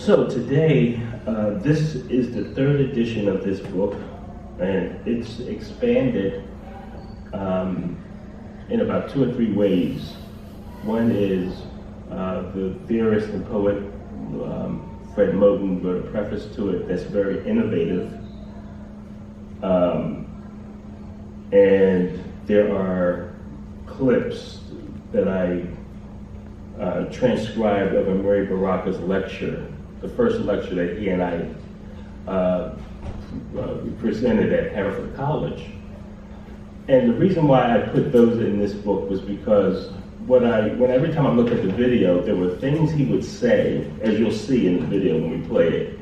So today, this is the third edition of this book, and it's expanded in about 2 or 3 ways. One is the theorist and poet Fred Moten wrote a preface to it that's very innovative. And there are clips that I transcribed of Amiri Baraka's lecture, the first lecture that he and I presented at Hereford College. And the reason why I put those in this book was because every time I look at the video, there were things he would say, as you'll see in the video when we play it,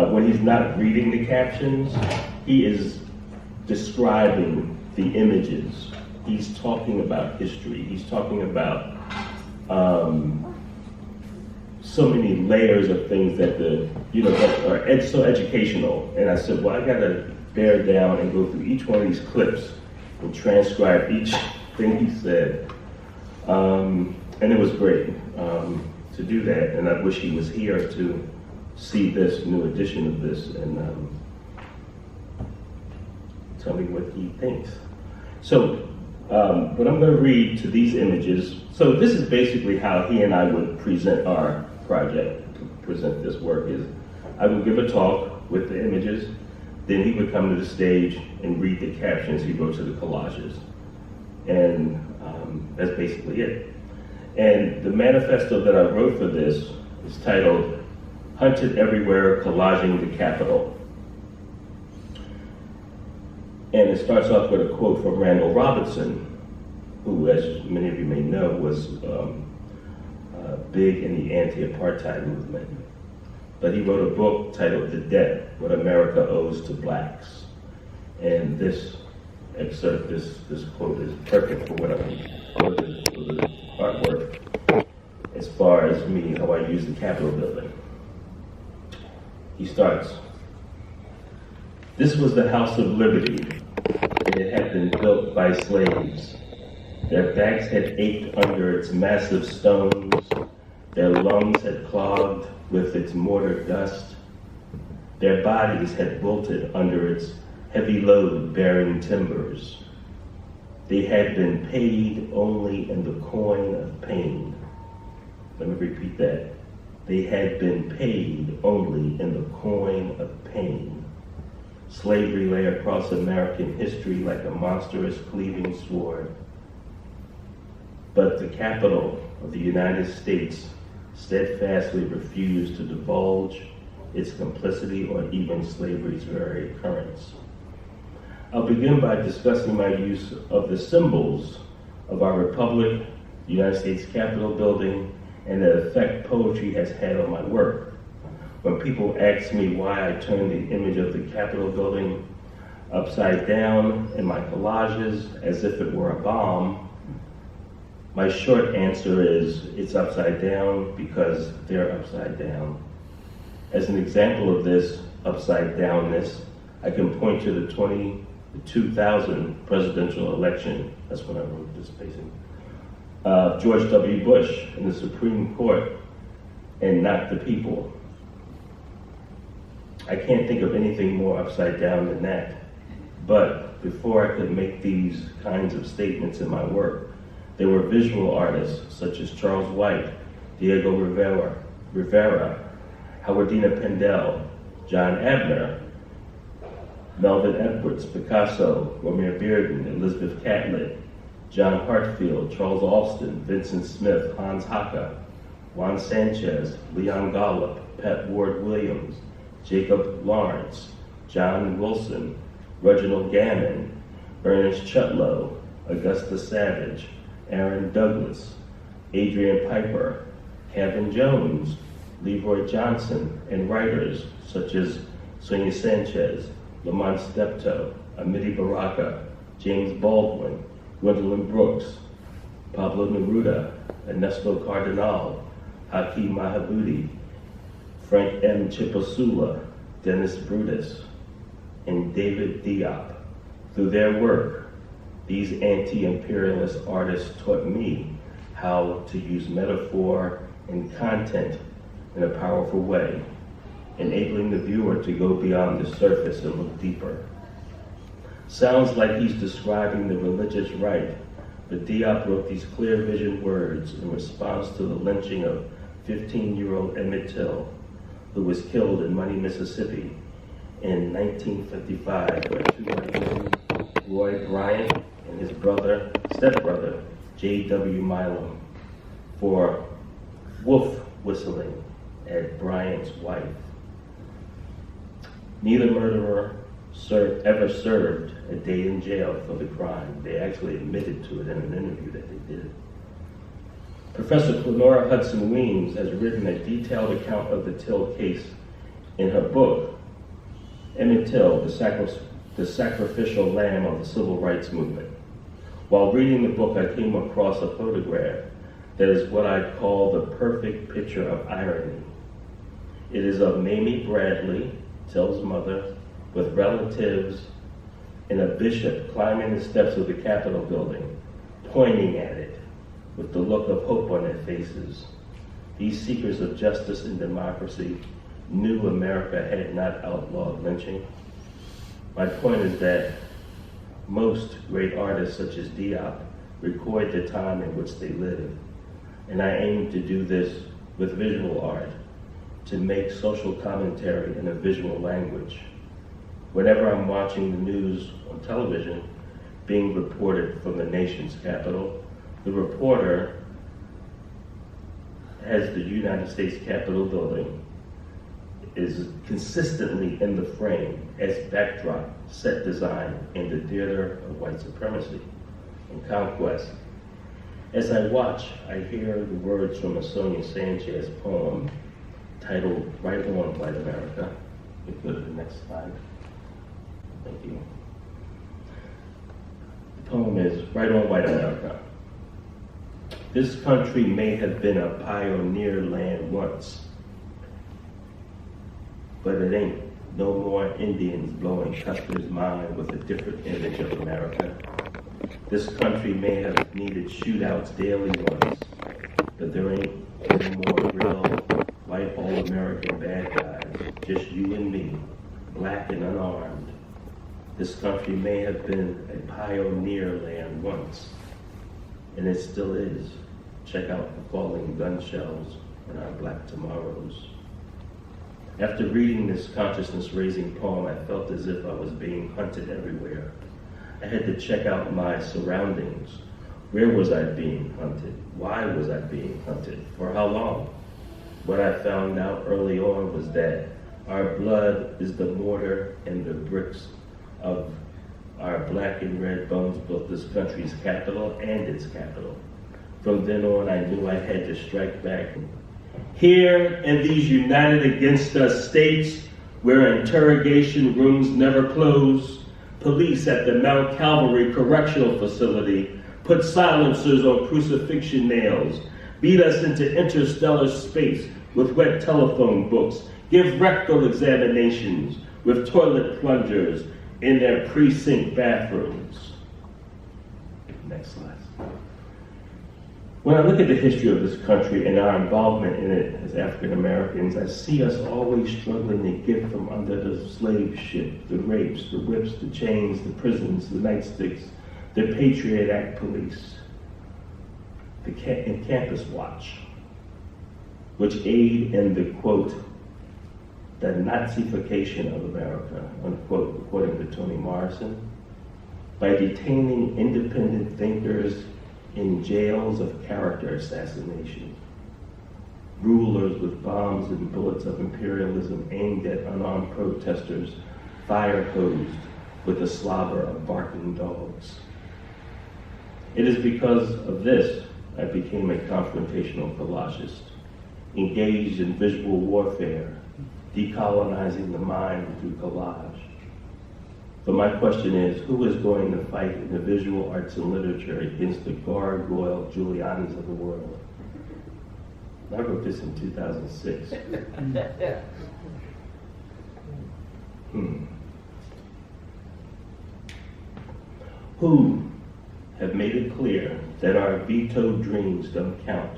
when he's not reading the captions, he is describing the images. He's talking about history. He's talking about so many layers of things that that are so educational. And I said, well, I gotta bear down and go through each one of these clips and transcribe each thing he said. And it was great to do that. And I wish he was here to see this new edition of this and tell me what he thinks. So what I'm going to read to these images, so this is basically how he and I would present our project, present this work, is I would give a talk with the images, then he would come to the stage and read the captions he wrote to the collages. And that's basically it. And the manifesto that I wrote for this is titled, Hunted Everywhere, Collaging the Capitol. And it starts off with a quote from Randall Robinson, who, as many of you may know, was big in the anti-apartheid movement. But he wrote a book titled The Debt, What America Owes to Blacks. And this excerpt, this quote is perfect for what I'm for the artwork, as far as me, how I use the Capitol building. He starts, this was the House of Liberty, and it had been built by slaves. Their backs had ached under its massive stones, their lungs had clogged with its mortar dust, their bodies had wilted under its heavy load bearing timbers. They had been paid only in the coin of pain. Let me repeat that. They had been paid only in the coin of pain. Slavery lay across American history like a monstrous cleaving sword. But the Capitol of the United States steadfastly refused to divulge its complicity or even slavery's very occurrence. I'll begin by discussing my use of the symbols of our republic, the United States Capitol building, and the effect poetry has had on my work. When people ask me why I turned the image of the Capitol building upside down in my collages as if it were a bomb, my short answer is it's upside down because they're upside down. As an example of this upside downness, I can point to the 2000 presidential election, that's when I wrote this basically, George W. Bush in the Supreme Court, and not the people. I can't think of anything more upside down than that. But before I could make these kinds of statements in my work, there were visual artists such as Charles White, Diego Rivera, Howardina Pendell, John Abner, Melvin Edwards, Picasso, Romare Bearden, Elizabeth Catlett, John Hartfield, Charles Alston, Vincent Smith, Hans Haacke, Juan Sanchez, Leon Golub, Pat Ward Williams, Jacob Lawrence, John Wilson, Reginald Gammon, Ernest Chutlow, Augusta Savage, Aaron Douglas, Adrian Piper, Kevin Jones, Leroy Johnson, and writers such as Sonia Sanchez, Lamont Steptoe, Amiri Baraka, James Baldwin, Gwendolyn Brooks, Pablo Neruda, Ernesto Cardenal, Hakeem Mahabudi, Frank M. Chiposula, Dennis Brutus, and David Diop. Through their work, these anti-imperialist artists taught me how to use metaphor and content in a powerful way, enabling the viewer to go beyond the surface and look deeper. Sounds like he's describing the religious right, but Diop wrote these clear vision words in response to the lynching of 15-year-old Emmett Till, who was killed in Money, Mississippi in 1955 by two white men, Roy Bryant and his stepbrother, J.W. Milam, for wolf whistling at Bryant's wife. Neither murderer ever served a day in jail for the crime. They actually admitted to it in an interview that they did. Professor Clenora Hudson Weems has written a detailed account of the Till case in her book, Emmett Till, the Sacrificial Lamb of the Civil Rights Movement. While reading the book, I came across a photograph that is what I'd call the perfect picture of irony. It is of Mamie Bradley, Till's mother, with relatives and a bishop climbing the steps of the Capitol building, pointing at it with the look of hope on their faces. These seekers of justice and democracy knew America had not outlawed lynching. My point is that most great artists such as Diop record the time in which they live, and I aim to do this with visual art, to make social commentary in a visual language. Whenever I'm watching the news on television being reported from the nation's capital, the reporter has the United States Capitol building is consistently in the frame as backdrop, set design in the theater of white supremacy and conquest. As I watch, I hear the words from a Sonia Sanchez poem titled Right On, White America. We go to the next slide. Thank you. The poem is Right On, White America. This country may have been a pioneer land once, but it ain't. No more Indians blowing Custer's mind with a different image of America. This country may have needed shootouts daily once, but there ain't no more real white all-American bad guys, just you and me, black and unarmed. This country may have been a pioneer land once, and it still is. Check out the falling gun shells in our black tomorrows. After reading this consciousness-raising poem, I felt as if I was being hunted everywhere. I had to check out my surroundings. Where was I being hunted? Why was I being hunted? For how long? What I found out early on was that our blood is the mortar and the bricks of our black and red bones built this country's capital and its capital. From then on, I knew I had to strike back. Here in these united against us states, where interrogation rooms never close, police at the Mount Calvary Correctional Facility put silencers on crucifixion nails, beat us into interstellar space with wet telephone books, give rectal examinations with toilet plungers in their precinct bathrooms. Next slide. When I look at the history of this country and our involvement in it as African Americans, I see us always struggling to get from under the slave ship, the rapes, the whips, the chains, the prisons, the nightsticks, the Patriot Act police, and Campus Watch, which aid in the, quote, the Nazification of America, unquote, according to Toni Morrison, by detaining independent thinkers in jails of character assassination, rulers with bombs and bullets of imperialism aimed at unarmed protesters, fire hosed with the slobber of barking dogs. It is because of this I became a confrontational collagist, engaged in visual warfare, decolonizing the mind through collage. But my question is, who is going to fight in the visual arts and literature against the gargoyle Giulianis of the world? I wrote this in 2006. Who have made it clear that our vetoed dreams don't count,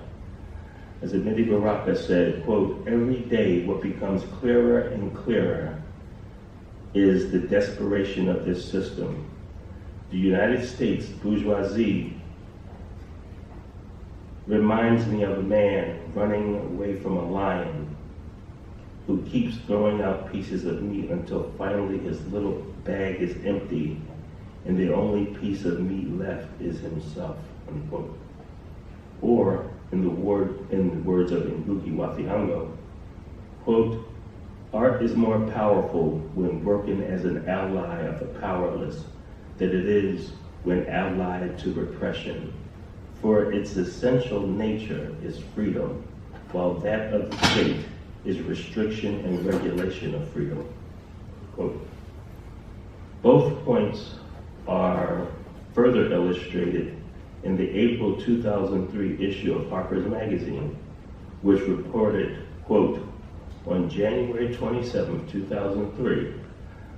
As Amiri Baraka said, quote, "Every day what becomes clearer and clearer is the desperation of this system. The United States bourgeoisie reminds me of a man running away from a lion who keeps throwing out pieces of meat until finally his little bag is empty and the only piece of meat left is himself," unquote. Or, in the words of Ngugi wa Thiong'o, quote, "Art is more powerful when working as an ally of the powerless than it is when allied to repression. For its essential nature is freedom, while that of the state is restriction and regulation of freedom." Quote. Both points are further illustrated in the April 2003 issue of Harper's Magazine, which reported, quote, "On January 27, 2003,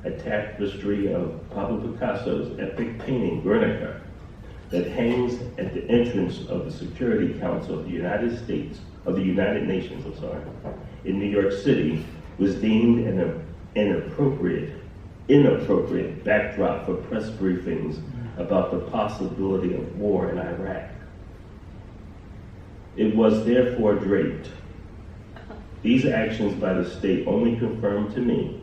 a tapestry of Pablo Picasso's epic painting, Guernica, that hangs at the entrance of the Security Council of the United Nations, in New York City, was deemed an inappropriate backdrop for press briefings about the possibility of war in Iraq. It was therefore draped. These actions by the state only confirm to me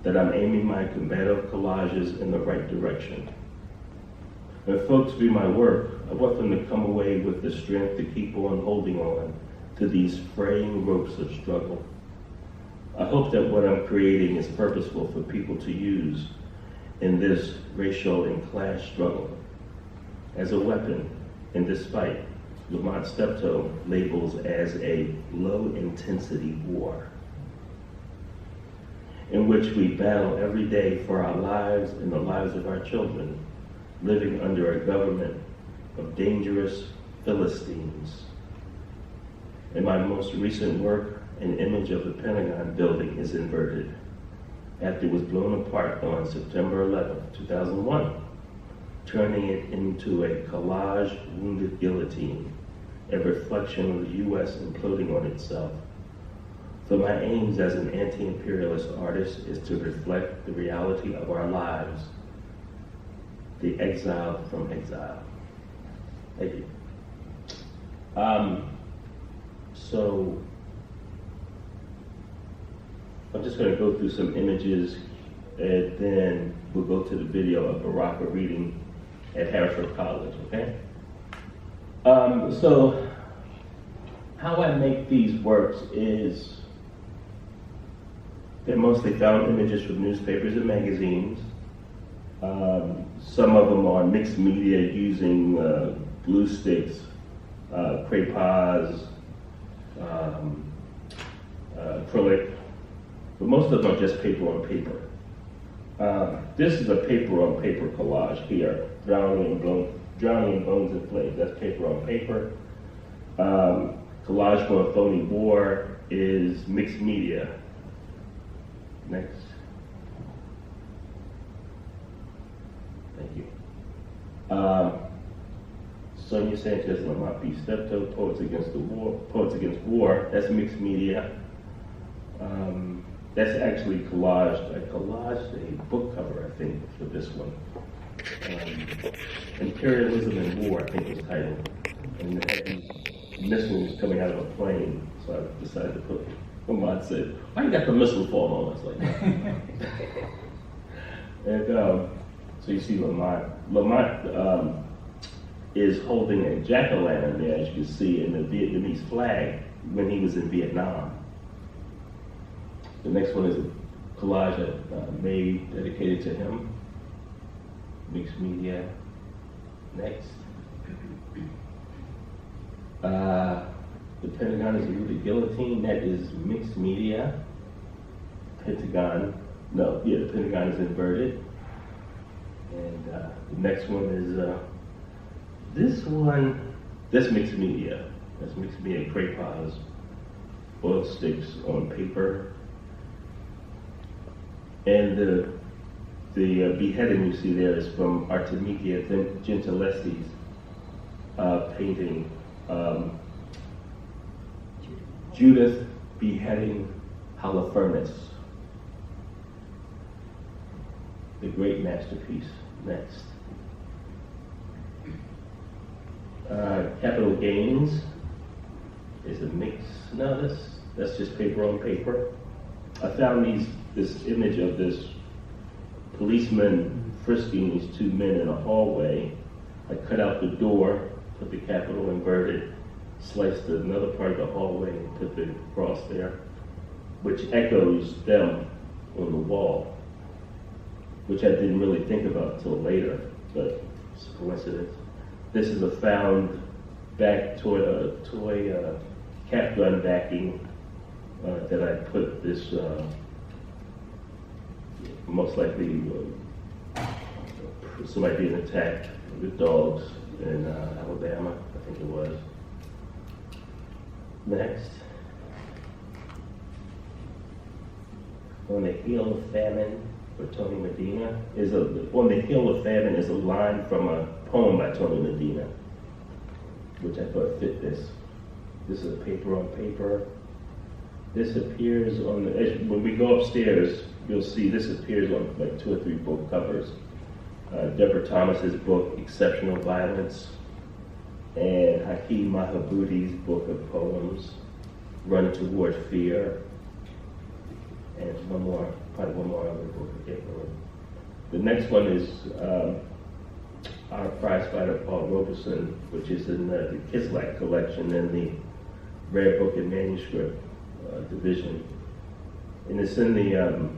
that I'm aiming my combative collages in the right direction. When folks read my work, I want them to come away with the strength to keep on holding on to these fraying ropes of struggle. I hope that what I'm creating is purposeful for people to use in this racial and class struggle as a weapon, and despite Lamont Steptoe labels as a low-intensity war, in which we battle every day for our lives and the lives of our children, living under a government of dangerous Philistines. In my most recent work, an image of the Pentagon building is inverted after it was blown apart on September 11, 2001, turning it into a collage wounded guillotine, a reflection of the U.S. imploding on itself. So my aims as an anti-imperialist artist is to reflect the reality of our lives, the exiled from exile. Thank you. So I'm just going to go through some images, and then we'll go to the video of Baraka reading at Harrisburg College, okay? So how I make these works is they're mostly found images from newspapers and magazines. Some of them are mixed media using glue sticks, crayons, acrylic, but most of them are just paper on paper. This is a paper on paper collage here, drowning in bones and flames. That's paper on paper. Collage for a Phony War is mixed media. Next. Thank you. Sonia Sanchez Lamont B. Steptoe, Poets Against War, that's mixed media. That's actually collaged. I collaged a book cover, I think, for this one. Imperialism and War, I think was titled. And it had these missiles coming out of a plane, so I decided to put, Lamont said, "Why you got the missile fall on us like that?" And so you see Lamont. Lamont is holding a jack-o'-lantern there, as you can see, in the Vietnamese flag when he was in Vietnam. The next one is a collage I made dedicated to him. Mixed media. Next. The Pentagon is a rooted guillotine. That is mixed media. The Pentagon is inverted. And the next one is this mixed media. That's mixed media crayons, oil sticks on paper. And the beheading you see there is from Artemisia Gentilessi's painting. Judith beheading Holofernes. The great masterpiece. Next. Capital Gains is a mix. No, that's just paper on paper. I found this image of this policeman frisking these two men in a hallway. I cut out the door, put the capital inverted, sliced another part of the hallway and put the cross there, which echoes them on the wall, which I didn't really think about until later, but it's a coincidence. This is a found back toy cap gun backing that I put this, most likely somebody being attacked with dogs in Alabama, I think it was. Next. On the Heel of Famine for Tony Medina On the Heel of Famine is a line from a poem by Tony Medina, which I thought fit this. This is a paper on paper. This appears on when we go upstairs, you'll see this appears on like 2 or 3 book covers. Deborah Thomas's book, Exceptional Violence, and Hakeem Mahaboudi's book of poems, Run Toward Fear, and probably one more other book. I can't remember. The next one is our prize fighter Paul Robeson, which is in the Kislak collection in the Rare Book and Manuscript division, and it's in the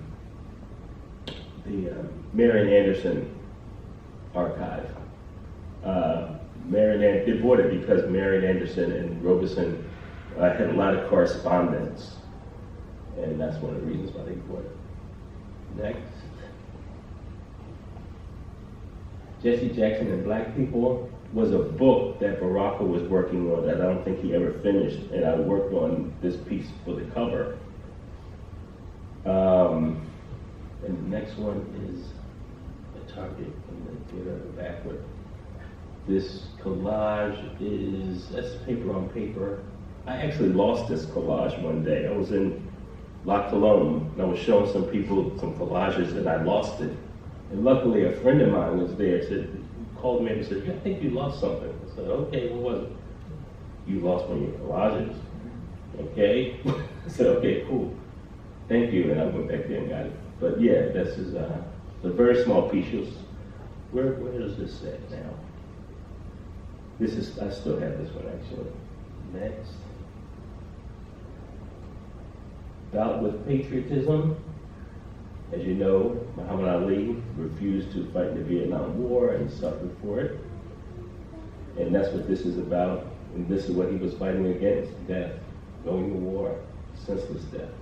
Marian Anderson archive. They bought it because Marian Anderson and Robeson had a lot of correspondence, and that's one of the reasons why they bought it. Next. Jesse Jackson and Black People was a book that Baraka was working on that I don't think he ever finished, and I worked on this piece for the cover. And the next one is a Target. I'm going to get it backward. This collage that's paper on paper. I actually lost this collage one day. I was in La Colombe, and I was showing some people some collages, and I lost it. And luckily, a friend of mine was there, called me and said, I think you lost something. I said, okay, what was it? You lost one of your collages. Okay? I said, okay, cool. Thank you, and I went back there and got it. But yeah, this is a very small piece. Where does this sit now? I still have this one actually. Next. Bout with Patriotism. As you know, Muhammad Ali refused to fight in the Vietnam War and suffered for it. And that's what this is about. And this is what he was fighting against, death, going to war, senseless death.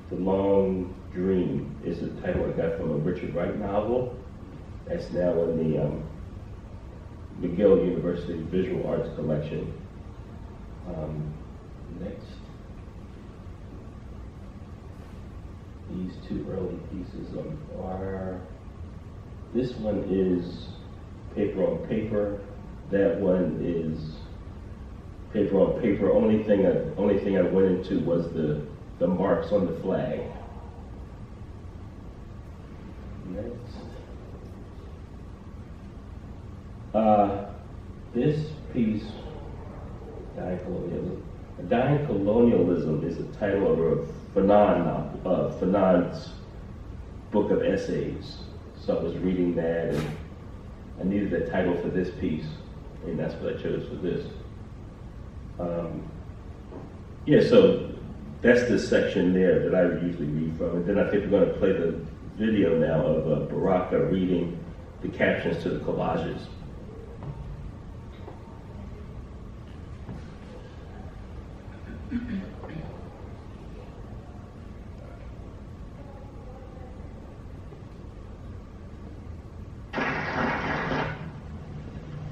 The Long Dream is the title I got from a Richard Wright novel. That's now in the McGill University Visual Arts Collection. Next. These 2 early pieces are, this one is paper on paper. That one is paper on paper. Only thing I went into was the marks on the flag. Next. This piece, Dying Colonialism is the title of Fanon's book of essays. So I was reading that, and I needed a title for this piece, and that's what I chose for this. So that's the section there that I usually read from. And then I think we're going to play the video now of Baraka reading the captions to the collages.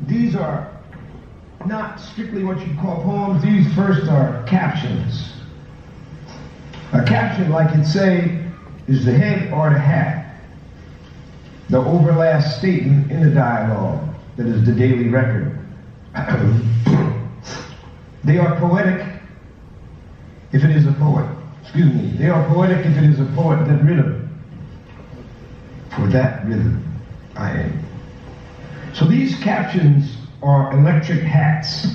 These are not strictly what you'd call poems. These first are captions. A caption, like you'd say, is the head or the hat, the overlast statement in the dialogue that is the daily record. They are poetic if it is a poet. Excuse me. They are poetic if it is a poet that rhythm. For that rhythm I am. So these captions are electric hats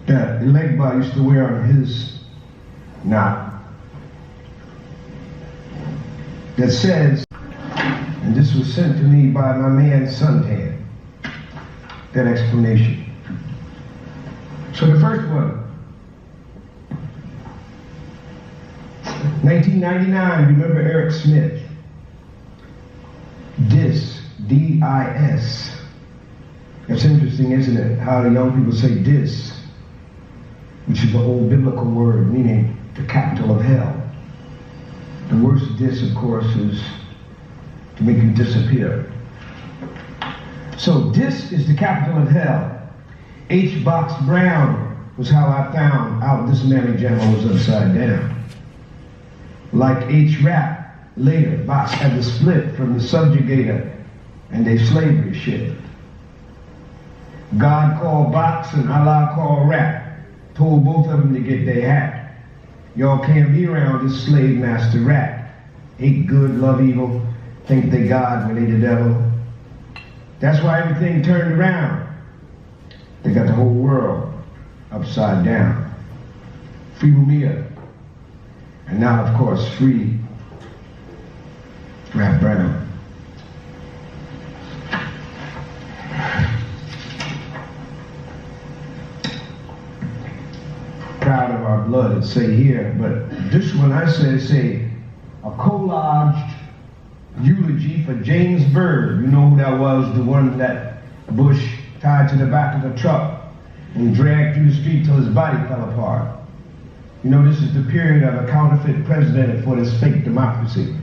that Elegba used to wear on his knot. That says, and this was sent to me by my man Suntan, that explanation. So the first one, 1999, remember Eric Smith? Dis, D-I-S. That's interesting, isn't it? How the young people say dis, which is the old biblical word meaning the capital of hell. The worst dis, of course, is to make you disappear. So dis is the capital of hell. H. Box Brown was how I found out this Manny Jammer was upside down. Like H. Rap, later, Box had to split from the subjugator and their slavery ship. God called Box and Allah called Rap. Told both of them to get their hat. Y'all can't be around this slave master rat. Hate good, love evil, think they God when they the devil. That's why everything turned around. They got the whole world upside down. Free Mumia. And now, of course, free Rap Brown. Proud of our blood, it's say here, but this one I say a collaged eulogy for James Byrd. You know who that was, the one that Bush tied to the back of the truck and dragged through the street till his body fell apart. You know, this is the period of a counterfeit president for this fake democracy.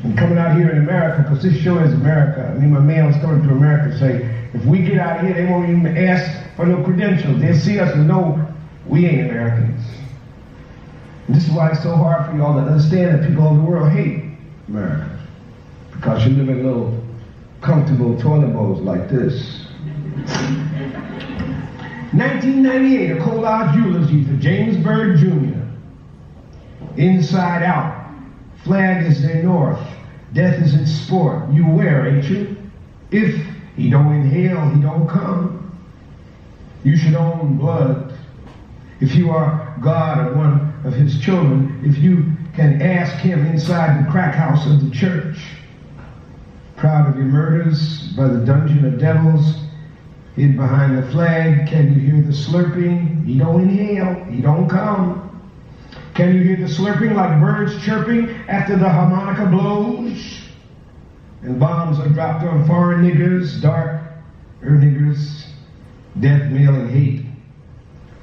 And coming out here in America, because this show is America, I mean, my man was coming to America say, if we get out of here, they won't even ask for no credentials. They'll see us and know we ain't Americans. And this is why it's so hard for y'all to understand that people all over the world hate America. Because you live in little comfortable toilet bowls like this. 1998, a collage eulogy for James Byrd Jr. Inside out. Flag is their north. Death is its sport. You wear, ain't you? If he don't inhale, he don't come. You should own blood. If you are God or one of his children, if you can ask him inside the crack house of the church. Proud of your murders by the dungeon of devils, hid behind the flag, can you hear the slurping? He don't inhale, he don't come. Can you hear the slurping like birds chirping after the harmonica blows? And bombs are dropped on foreign niggers, dark niggers, death, mail, and hate.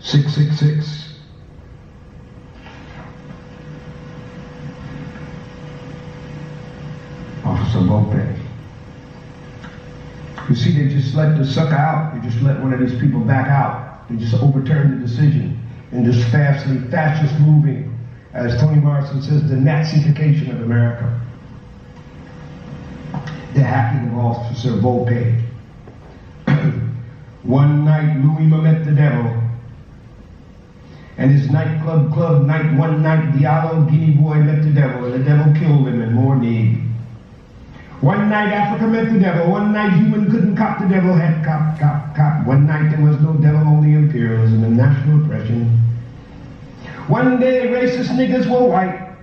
666. Officer Lopez. You see, they just let the sucker out. They just let one of these people back out. They just overturned the decision and just fascist moving, as Toni Morrison says, the Nazification of America. The hacking of Officer Volpe. One night, Louis met the devil. And his nightclub night, one night, Diallo, Guinea boy, met the devil, and the devil killed him and more need. One night, Africa met the devil. One night, human couldn't cop the devil, had cop. One night, there was no devil, only imperialism and national oppression. One day, racist niggas were white.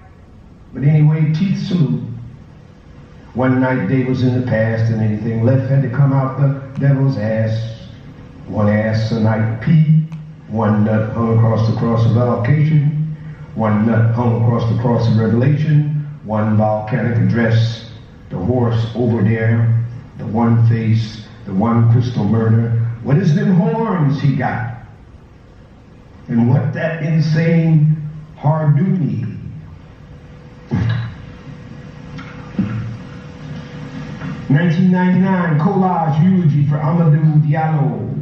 But anyway, teeth salute. One night, day was in the past, and anything left had to come out the devil's ass. One ass a night pee. One nut hung across the cross of allocation. One nut hung across the cross of revelation. One volcanic address. The horse over there. The one face. The one crystal murder. What is them horns he got? And what that insane hard do need? 1999 collage eulogy for Amadou Diallo.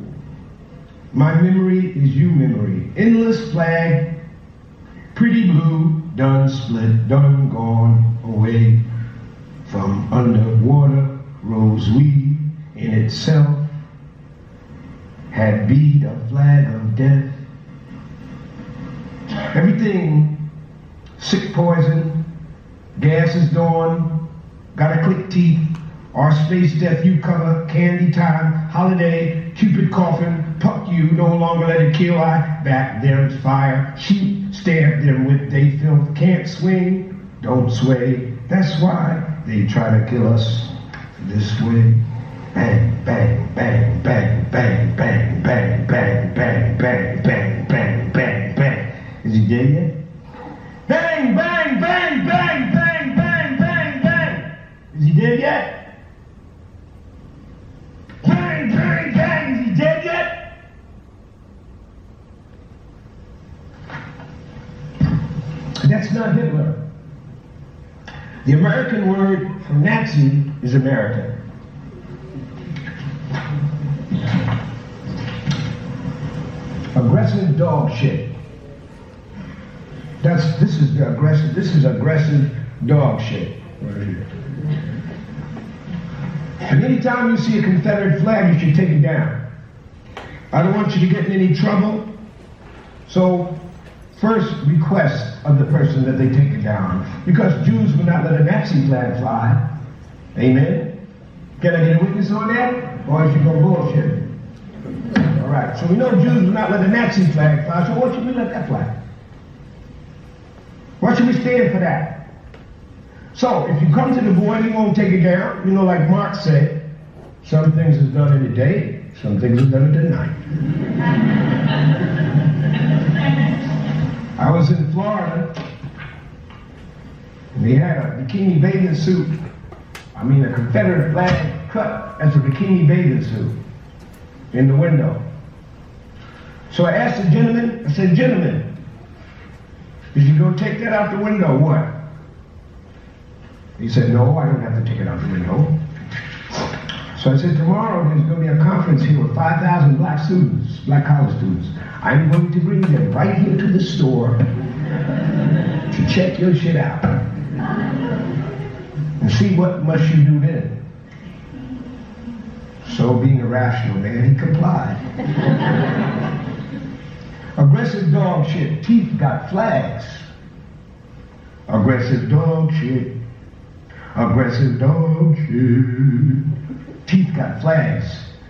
My memory is you memory. Endless flag, pretty blue, done split, done gone away. From underwater rose we in itself. had beat a flag of death. Everything, sick poison, gas is dawn, gotta click teeth, our space death you cover, candy time, holiday, Cupid coffin, puck you, no longer let it kill, I back there's fire, shoot, stab them with they filth, can't swing, don't sway, that's why they try to kill us this way. Bang, bang, bang, bang, bang, bang, bang, bang, bang, bang, bang, bang, bang, bang. Is he dead yet? Bang, bang, bang, bang, bang, bang, bang, bang. Is he dead yet? Bang, bang, bang. Is he dead yet? That's not Hitler. The American word for Nazi is American. Aggressive dog shit. This is aggressive dog shit right here. And anytime you see a Confederate flag, you should take it down. I don't want you to get in any trouble. So first request of the person that they take it down, because Jews would not let a Nazi flag fly. Amen? Can I get a witness on that? Or is you gonna bullshit? All right, so we know Jews would not let a Nazi flag fly, so why should we let that fly? Why should we stand for that? So if you come to the void, he won't take it down. You know, like Marx said, some things is done in the day, some things are done in the night. I was in Florida, and they had a bikini bathing suit. I mean, a Confederate flag cut as a bikini bathing suit in the window. So I asked the gentleman, I said, gentlemen, if you go take that out the window, what? He said, no, I don't have to take it out the window. So I said, tomorrow there's going to be a conference here with 5,000 black students, black college students. I'm going to bring them right here to the store to check your shit out and see what must you do then. So being a rational man, he complied. Aggressive dog shit, teeth got flags. Aggressive dog shit. Aggressive dog shit. Teeth got flags.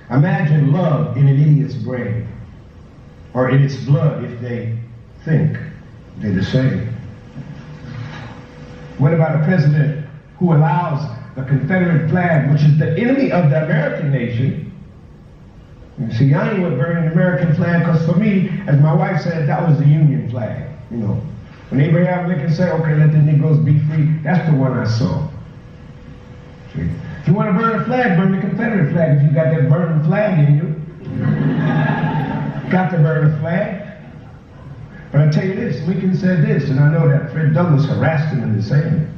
Imagine love in an idiot's brain, or in its blood if they think they're the same. What about a president who allows the Confederate flag, which is the enemy of the American nation? You see, I ain't with burning the American flag, because for me, as my wife said, that was the Union flag. You know, when Abraham Lincoln said, okay, let the Negroes be free, that's the one I saw. See? If you want to burn a flag, burn the Confederate flag. If you got that burning flag in you, got to burn a flag. But I tell you this, Lincoln said this, and I know that Fred Douglass harassed him into saying it.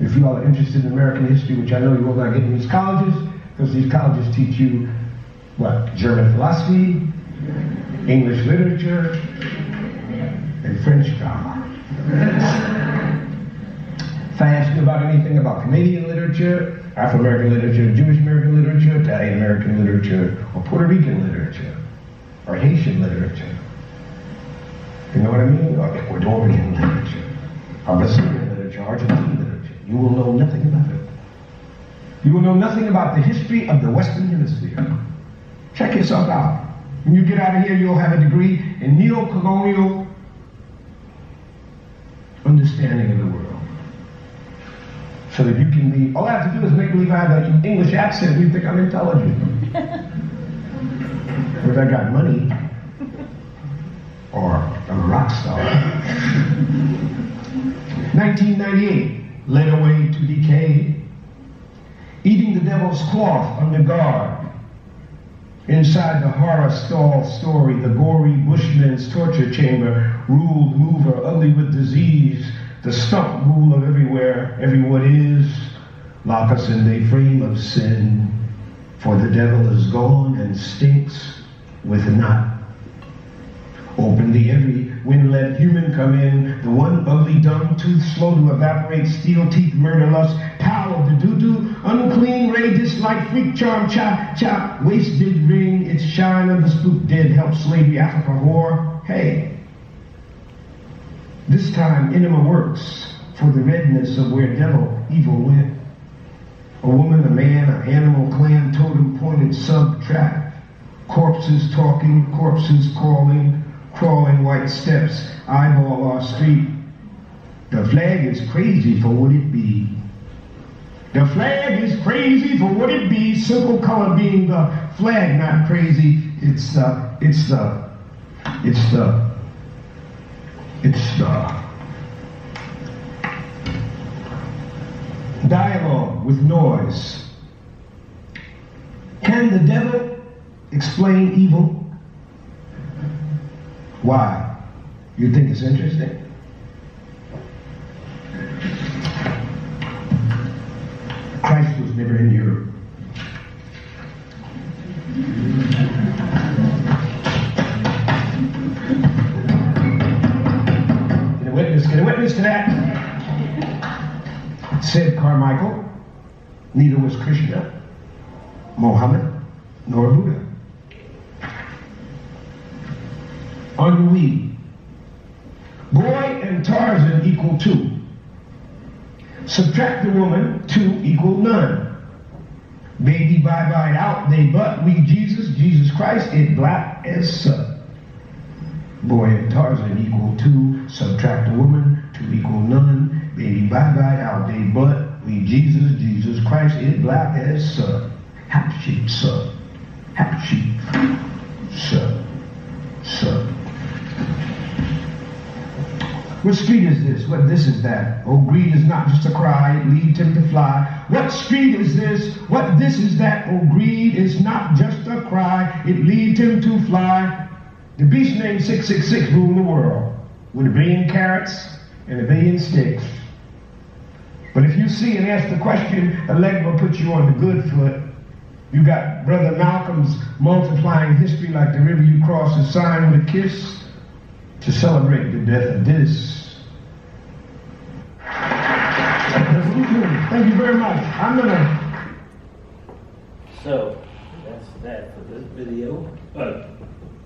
If you all are interested in American history, which I know you all got to get in these colleges, because these colleges teach you what? German philosophy, English literature, and French drama. If I ask you about anything about Canadian literature, Afro-American literature, Jewish American literature, Italian American literature, or Puerto Rican literature, or Haitian literature, you know what I mean? Or Ecuadorian literature, or Brazilian literature, Argentine literature, you will know nothing about it. You will know nothing about the history of the Western Hemisphere. Check yourself out. When you get out of here, you'll have a degree in neo-colonial understanding of the world. So that you can be, all I have to do is make believe I have an English accent, you think I'm intelligent. Whether I got money, or I'm a rock star. 1998, led away to decay. Eating the devil's cloth under guard. Inside the horror stall story, the gory bushman's torture chamber, ruled, mover, ugly with disease, the stump rule of everywhere, everyone is, lock us in the frame of sin, for the devil is gone and stinks with not. Open the every wind, let human come in. The one ugly dumb tooth, slow to evaporate, steel teeth, murder lust, power of the doo-doo, unclean ray, dislike, freak charm, chop, wasted ring, its shine of the spook, dead, help, slavery, Africa, whore. Hey, this time enema works for the redness of where devil evil went. A woman, a man, an animal, clan, totem, pointed, subtract, corpses talking, corpses crawling white steps, eyeball our street. The flag is crazy for what it be. The flag is crazy for what it be. Simple color being the flag, not crazy. It's the dialogue with noise. Can the devil explain evil? Why? You think it's interesting? Christ was never in Europe. Get a witness to that? Said Carmichael, neither was Krishna, Mohammed, nor Buddha. Ennui. Boy and Tarzan equal 2. Subtract the woman, 2 equal none. Baby bye-bye out, they but, we Jesus Christ, it black as sun. Boy and Tarzan equal 2, subtract the woman, 2 equal none. Baby bye-bye out, they but, we Jesus Christ, it black as sun. Half sheep, sun. Half sheep, sun. What street is this? What this is that? Oh, greed is not just a cry, it leads him to fly. What street is this? What this is that? Oh, greed is not just a cry, it leads him to fly. The beast named 666 ruled the world with 1 billion carrots and 1 billion sticks. But if you see and ask the question, a leg will put you on the good foot. You got Brother Malcolm's multiplying history like the river you cross is signed with a kiss to celebrate the death of this. Thank you very much. I'm gonna. So that's that for this video.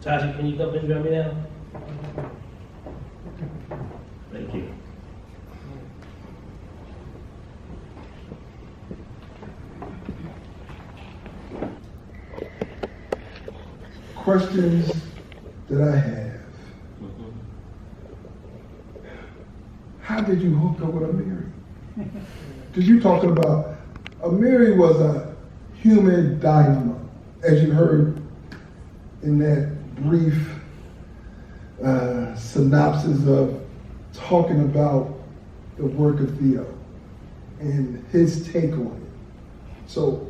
Taji, can you come and join me now? Thank you. Questions that I have. How did you hook up with Amiri? Because you're talking about Amiri was a human dynamo, as you heard in that brief synopsis of talking about the work of Theo and his take on it. So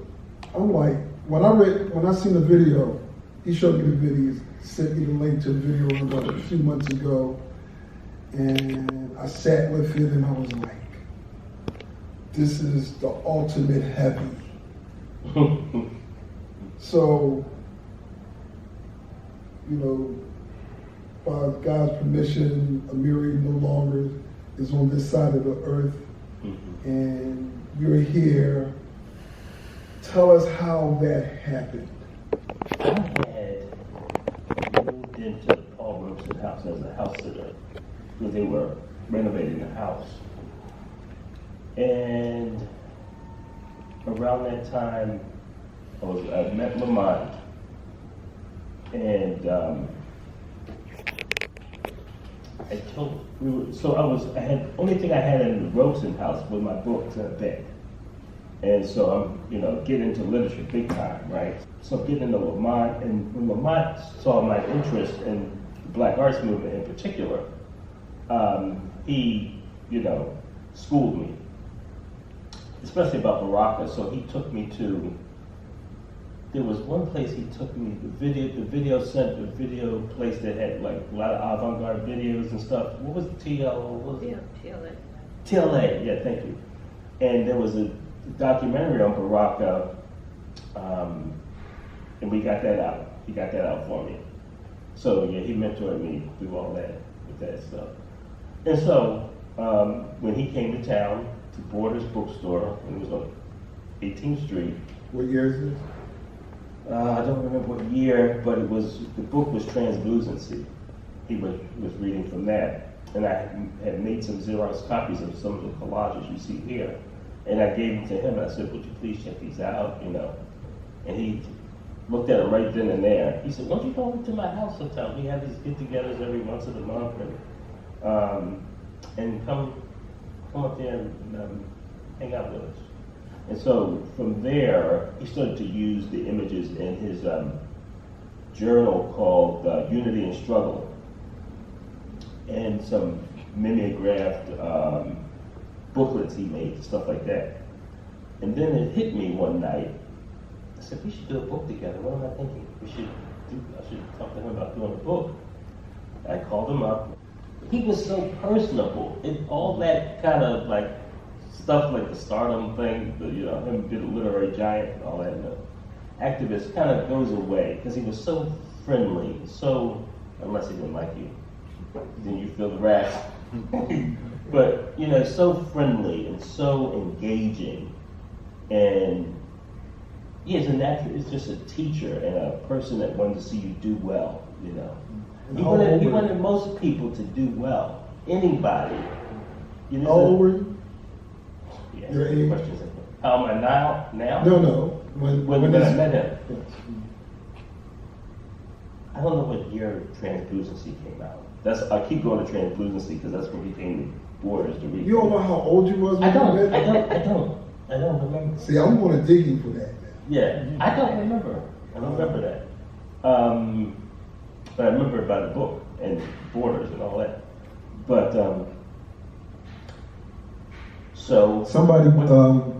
I'm like, when I seen the video, he showed me the video, sent me the link to the video about a few months ago, and I sat with it and I was like, this is the ultimate heavy. So, you know, by God's permission, Amiri no longer is on this side of the earth, and you're here. Tell us how that happened. I had moved into the Paul Robeson house as a house sitter because they were renovating the house. And around that time, I met Lamont, and only thing I had in the Robeson house were my books and a bed. And so I'm, getting into literature big time, right? So I'm getting to know Lamont, and when Lamont saw my interest in the Black Arts Movement in particular, he, schooled me, especially about Baraka. So he took me to, there was one place he took me, the video center, the video place that had like a lot of avant-garde videos and stuff. What was it, TLA? TLA, yeah, thank you. And there was a documentary on Baraka, and we got that out. He got that out for me. So yeah, he mentored me through all that, with that stuff. And so, when he came to town, to Borders Bookstore, and it was on 18th Street. What year is this? I don't remember what year, but the book was Translucency. He was reading from that. And I had made some Xerox copies of some of the collages you see here. And I gave them to him. I said, would you please check these out, you know? And he looked at them right then and there. He said, why don't you go over to my house sometime? We have these get-togethers every once in a month, and come up there and hang out with us. And so from there, he started to use the images in his journal called Unity and Struggle, and some mimeographed booklets he made, stuff like that. And then it hit me one night. I said, we should do a book together. What am I thinking? I should talk to him about doing a book. I called him up. He was so personable. All that kind of like stuff, like the stardom thing, him being a literary giant and all that, and the activist kind of goes away because he was so friendly, unless he didn't like you, then you feel the wrath. But, so friendly and so engaging. And he is it's just a teacher and a person that wanted to see you do well, He wanted most people to do well. Anybody. How old were you? Yeah, Your age? questions. How am I now? No. When I met him. I don't know what year Translucency came out. I keep going to Translucency because that's when he came to Borders to read. You don't know how old you was when you met him? I don't remember. See, I'm going to dig you for that now. Yeah, I don't remember. That. But I remember about the book and Borders and all that. But, so. Somebody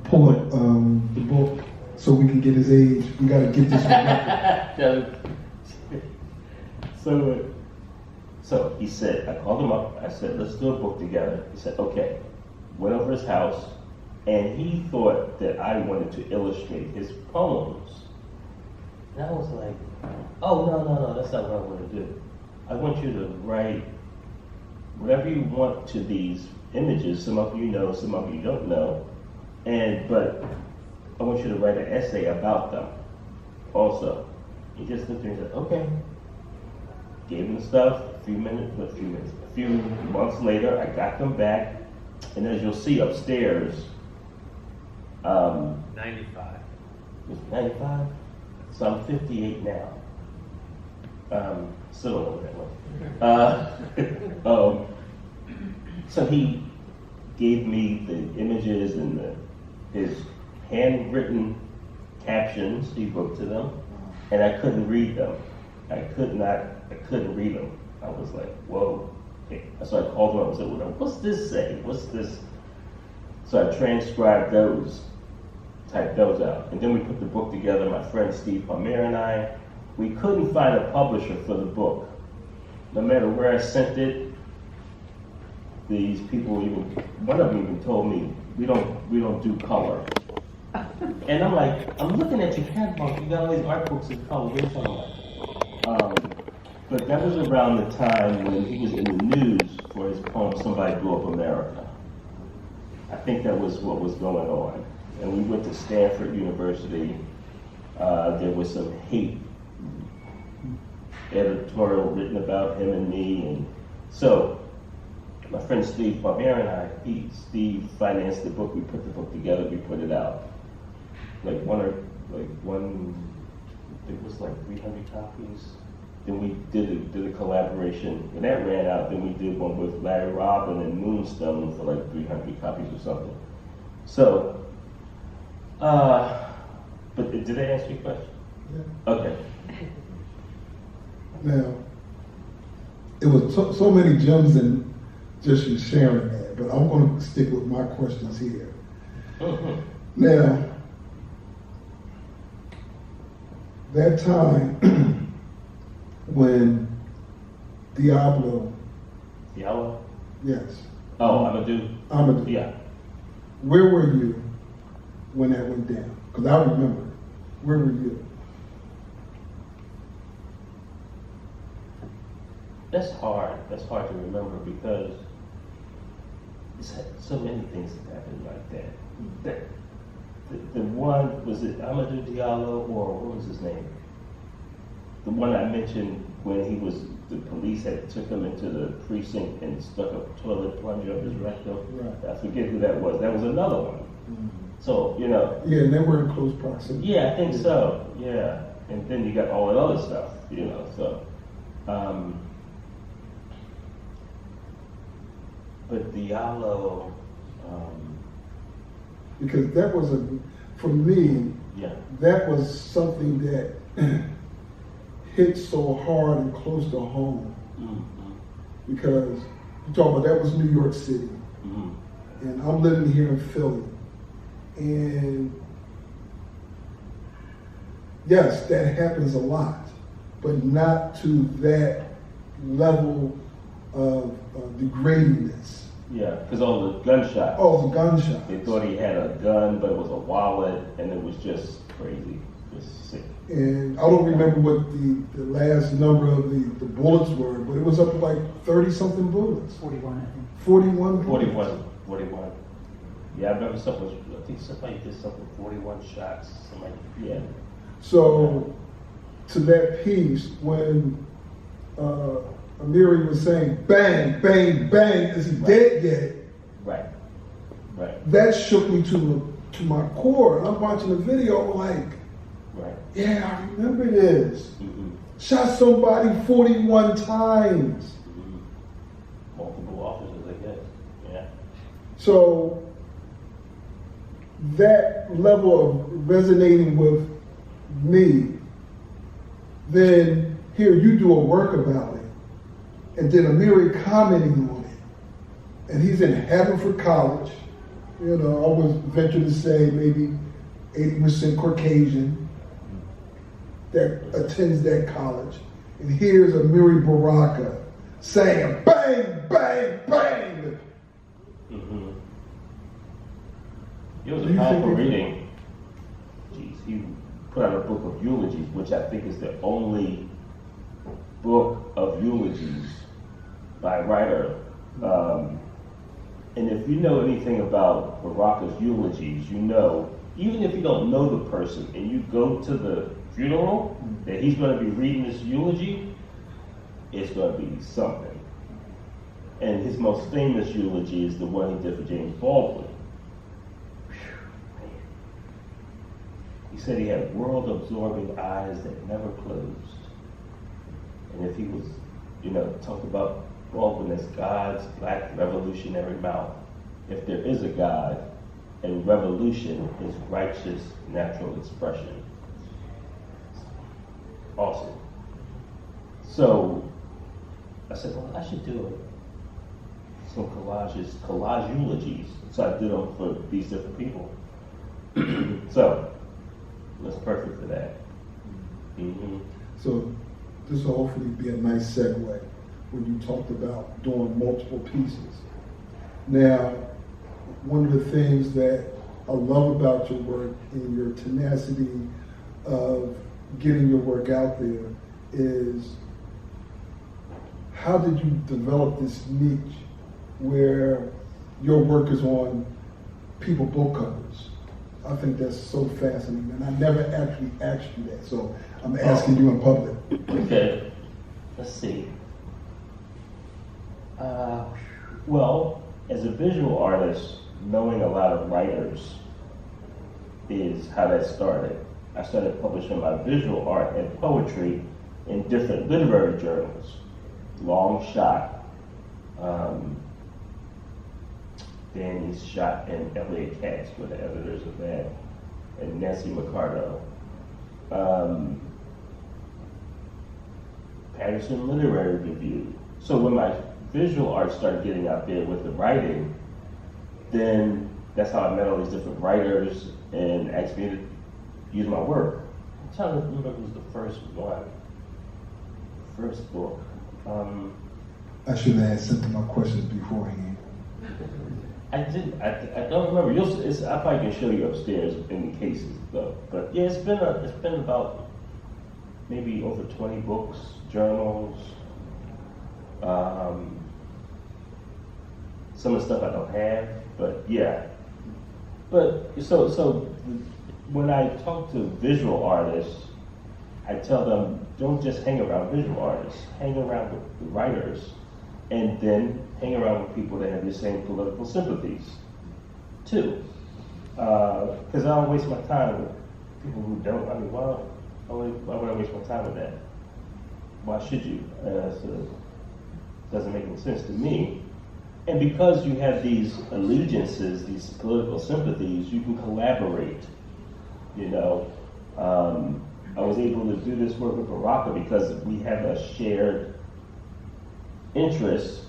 pull up the book so we can get his age. We got to get this one. So he said, I called him up. I said, let's do a book together. He said, okay. Went over his house, and he thought that I wanted to illustrate his poems. And I was like, oh, no, that's not what I want to do. I want you to write whatever you want to these images. Some of you know, some of you don't know. But I want you to write an essay about them also. He just looked at me and said, okay. Gave him the stuff. A few months later, I got them back. And as you'll see upstairs, 95. Was it 95? So I'm 58 now. Still don't know that much. So he gave me the images and his handwritten captions. He wrote to them, and I couldn't read them. I couldn't read them. I was like, whoa. Okay. So I called him up and said, well, what's this say? What's this? So I transcribed those, typed those out. And then we put the book together, my friend Steve Palmer and I. We couldn't find a publisher for the book. No matter where I sent it, these people one of them even told me, we don't do color. And I'm like, I'm looking at your catalog, you got all these art books in color, what are you talking about? But that was around the time when he was in the news for his poem, Somebody Blew Up America. I think that was what was going on. And we went to Stanford University. There was some hate editorial written about him and me. And so my friend Steve Palmer and I, Steve financed the book. We put the book together, we put it out. It was like 300 copies. Then we did a collaboration. When that ran out, then we did one with Larry Robin and Moonstone for like 300 copies or something. So, but did I answer your question? Yeah. Okay. Now, it was so many gems in just you sharing that, but I'm going to stick with my questions here. Mm-hmm. Now, that time when Diablo, yes. Oh, Amadou. Yeah. Where were you when that went down? Because I remember. Where were you? That's hard. That's hard to remember because so many things have happened like that. The one, was it Amadou Diallo, or what was his name? The one I mentioned when the police had took him into the precinct and stuck a toilet plunger up his rectum. Right. I forget who that was. That was another one. Mm-hmm. So, Yeah, and they were in close proximity. Yeah, I think so. Yeah. And then you got all that other stuff, so. But Diallo, because that was for me, that was something that hit so hard and close to home. Mm-hmm. Because you talk about that was New York City, mm-hmm. and I'm living here in Philly, and yes, that happens a lot, but not to that level of degradingness. Yeah, because all the gunshots. Oh, the gunshots. They thought he had a gun, but it was a wallet, and it was just crazy, just sick. And I don't remember what the last number of the bullets were, but it was up to like 30-something bullets. 41, I think. 41 bullets. 41. Yeah, I remember I think somebody did something, 41 shots, something like that. Yeah. So, to that piece, when Amiri was saying, bang, bang, bang, is he dead yet? Right. That shook me to my core. And I'm watching the video, like, yeah, I remember this. Mm-hmm. Shot somebody 41 times. Mm-hmm. Multiple officers, I guess. Yeah. So, that level of resonating with me, then here you do a work about it, and then Amiri commenting on it, and he's in heaven for college. I would venture to say maybe 80% Caucasian that attends that college, and here's Amiri Baraka saying bang, bang, bang. Mm-hmm. It was a powerful reading. He put out a book of eulogies, which I think is the only book of eulogies by a writer. And if you know anything about Baraka's eulogies, even if you don't know the person and you go to the funeral that he's going to be reading this eulogy, it's going to be something. And his most famous eulogy is the one he did for James Baldwin. He said he had world-absorbing eyes that never closed. And if he was, talked about Baldwin as God's black revolutionary mouth. If there is a God, and revolution is righteous natural expression. Awesome. So I said, well, I should do some collage eulogies. So I did them for these different people. So that's perfect for that. Mm-hmm. So this will hopefully be a nice segue when you talked about doing multiple pieces. Now, one of the things that I love about your work and your tenacity of getting your work out there is, how did you develop this niche where your work is on people book covers? I think that's so fascinating, and I never actually asked you that, so I'm asking you in public. Okay, let's see. Well, as a visual artist, knowing a lot of writers is how that started. I started publishing my visual art and poetry in different literary journals. Long Shot, Danny's Shot, and Elliot Katz were the editors of that, and Nancy Mercado. Patterson Literary Review. So when my visual art started getting out there with the writing, then that's how I met all these different writers and asked me to use my work. I'm trying to remember who was the first one. First book. I should have asked some of my questions beforehand. I don't remember. I probably can show you upstairs in the cases though. But yeah, it's been about maybe over 20 books, journals, Some of the stuff I don't have, but yeah. But so when I talk to visual artists, I tell them, don't just hang around visual artists, hang around with the writers, and then hang around with people that have the same political sympathies, too. Because I don't waste my time with people who don't. I mean, why would I waste my time with that? Why should you? Doesn't make any sense to me. And because you have these allegiances, these political sympathies, you can collaborate. You know, I was able to do this work with Baraka because we have a shared interest.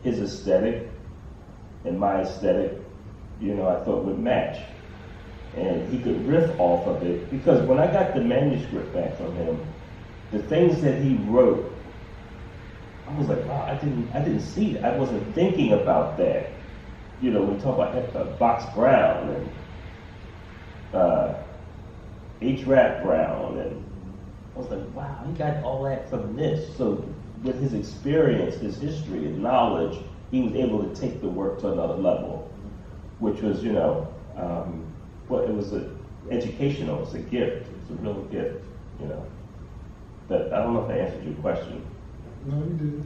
His aesthetic and my aesthetic, you know, I thought would match. And he could riff off of it, because when I got the manuscript back from him, the things that he wrote, I was like, wow, I didn't see that. I wasn't thinking about that. You know, we talk about Box Brown and H-Rap Brown, and I was like, wow, he got all that from this. So with his experience, his history, his knowledge, he was able to take the work to another level, which was, you know, well, it was educational. It's a gift. It's a real gift, you know. But I don't know if I answered your question. No, you did.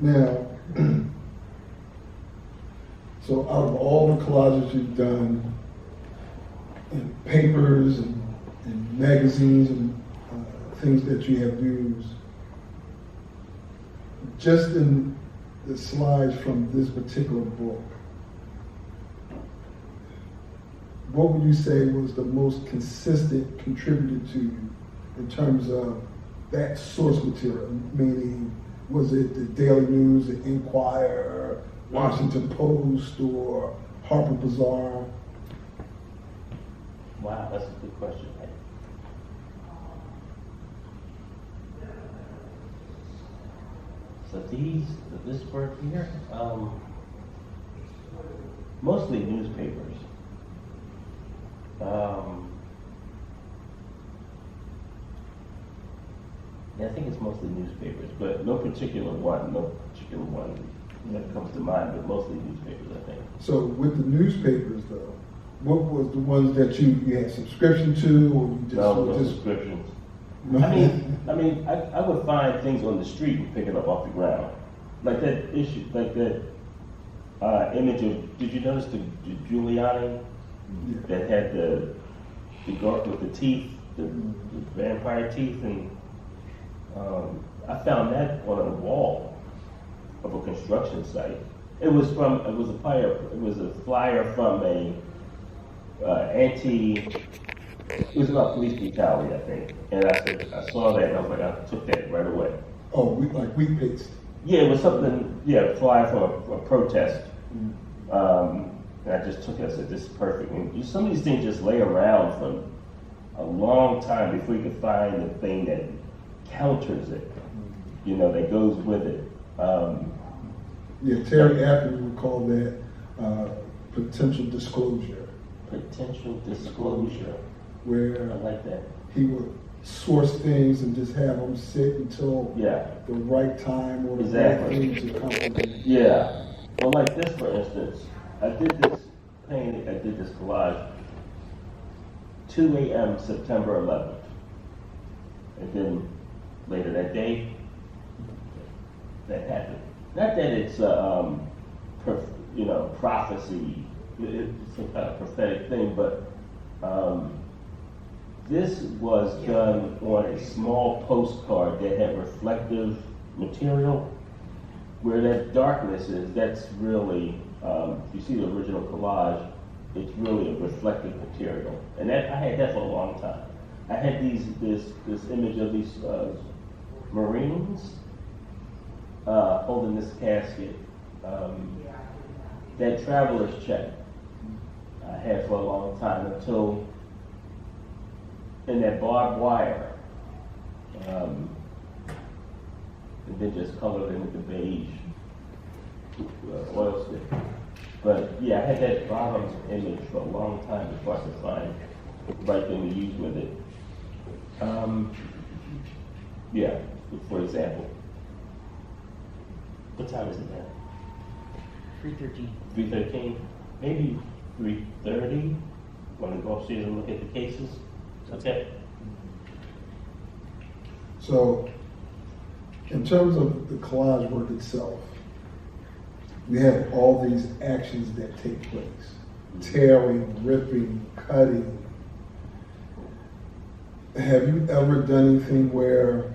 Now, so out of all the collages you've done in papers and magazines and things that you have used, just in the slides from this particular book, what would you say was the most consistent contributor to you in terms of that source material? Meaning, was it the Daily News, the Inquirer, Washington Post, or Harper Bazaar? Wow, that's a good question. So this work here, mostly newspapers. Yeah, I think it's mostly newspapers, but no particular one that comes to mind, but mostly newspapers, I think. So with the newspapers, though, what was the ones that you had subscription to, or you just no subscriptions. No. I mean, I would find things on the street and pick it up off the ground, like that issue, like that image of. Did you notice the Giuliani that had the garp with the teeth, the vampire teeth, and I found that on a wall of a construction site. It was a flyer from a it was about police brutality, I think. And I saw that and I was like, I took that right away. Oh, like wheat paste. Yeah, it was something, a flyer from a protest. And I just took it, I said, this is perfect. And some of these things just lay around for a long time before you can find the thing that counters it, that goes with it. Terry Atkins would call that potential disclosure. Potential disclosure. Where I like that. He would source things and just have them sit until the right time or the right thing to come. Yeah. Well, like this, for instance, I did this painting, I did this collage, 2 a.m. September 11th. And then later that day, that happened. Not that it's, prophecy, it's some kind of prophetic thing, but this was done on a small postcard that had reflective material. Where that darkness is, that's really, you see the original collage, it's really a reflective material. And that I had that for a long time. I had this image of these Marines holding this casket. That traveler's check I had for a long time until in that barbed wire. And then just colored in with the beige oil stick. But yeah, I had that bottom image for a long time before I could find the right thing to use with it. For example. What time is it now? 3:13. 3:13? Maybe 3:30? Want to go upstairs and look at the cases? Okay. So, in terms of the collage work itself, we have all these actions that take place. Tearing, ripping, cutting. Have you ever done anything where